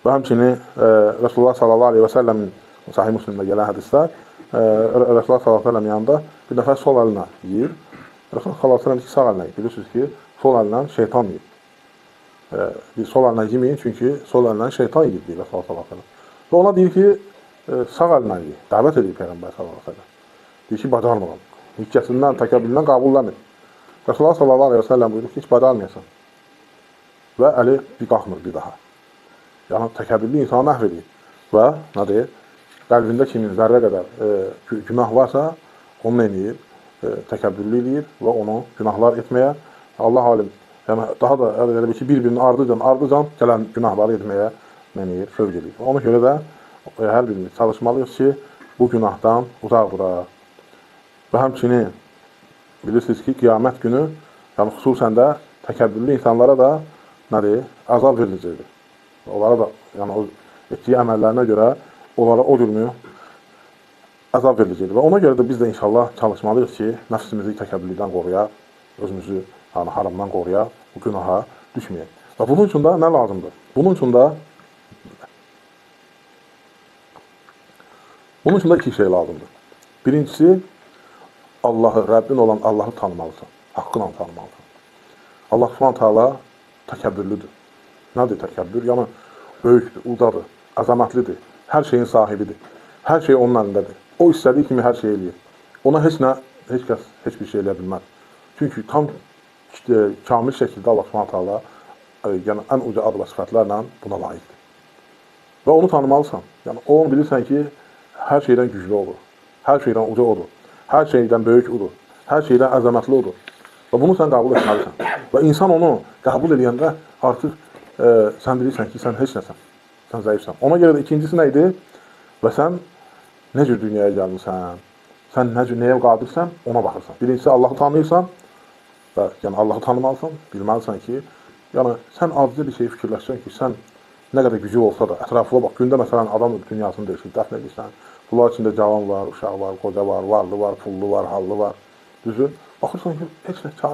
Və həmçinin Resulullah sallallahu aleyhi və səlləmin Sahih Müslimdə gələn hədislər Resulullah sallallahu aleyhi və səlləm yanında bir nəfər sol əlinə yeyir. Resulullah sallallahu aleyhi və səlləm sağ əlinə yeyir. Bilirsiniz ki, sol əlinə şeytan yeyir. Bir sol əlinə yeməyin, çünki sol əlinə şeytan yeyir, deyir Resulullah sallallahu aleyhi və səlləm. Və ona deyir ki, sağ əlinə yeyir. Dəvət edir Peyğəmbər sallallahu aleyhi və səlləm. Deyir ki, bacarmıram. Hikkəsindən, təkəbbüründən qəbulləmir. Resulullah sallallahu aleyhi və səlləm buyurur ki, heç bacarmayasan. Və əli bir qalxmır bir daha. Yəni, təkəbbürlü insanı məhv edir. Və, nə deyir, qəlbində kimin zərrə qədər günah varsa, onu eləyir, təkəbbürlü eləyir və onu günahlar etməyə, Allah alim, yəni, daha da elə bir ki, bir-birinin ardıcan gələn günahları etməyə məniyir, sövq edir. Ona görə də hər birimiz çalışmalıyız ki, bu günahdan uzaq duraq. Və həmçinin, bilirsiniz ki, qiyamət günü, yəni xüsusən də təkəbbürlü insanlara da, nədir, əzab veriləcəkdir. Onlara da, yəni o etdiyi əməllərinə görə onlara o cürmü əzab veriləcəkdir. Və ona görə də biz də inşallah çalışmalıyıq ki, nəfsimizi təkəbbürlükdən qoruyaq, özümüzü haramdan qoruyaq, bu günaha düşməyək. Və bunun üçün də nə lazımdır? Bunun üçün də iki şey lazımdır. Birincisi, Allahı, Rəbbin olan Allahı tanımalısan, haqqla tanımalısan. Allah Subhanahu taala təkəbbürlüdür. Nədir təkəbbür? Yəni, böyükdür, udadır, əzəmətlidir, hər şeyin sahibidir. Hər şey onun əlindədir. O istədiyi kimi hər şey eləyir. Ona heç kəs heç bir şey eləyə bilməz. Çünki tam kamil şəkildə Allah Subhanahu taala yəni ən uca ad və sifətlərlə buna layiqdir. Və onu tanımalısan. Yəni, onu bilirsən ki, hər şeydən güclü olur, hər şeydən uca odur, hər şeydən böyük odur, hər şeydən əzəmətli odur. Və bunu sən qəbul etməlisən. Və insan onu qəbul edəndə artıq sən bilirsən ki, sən heç nəsən, sən zəifsən. Ona görə də ikincisi nə idi? Və sən nə cür dünyaya gəlmirsən, sən nəyə qadirsən, ona baxırsan. Birincisi, Allahı tanıyırsan və yəni Allahı tanımalısan, bilməlisən ki, yəni sən azca bir şey fikirləşsən ki, sən nə qədər gücü olsa da, ətrafına bax, gündə məsələn adam dünyasını dəyişir, dəfn edirsən, bunlar içində cavan var, uşaq var, qoca var, varlı var, pullu var, hallı var, düzün. Baxırsan ki, heç nə çarə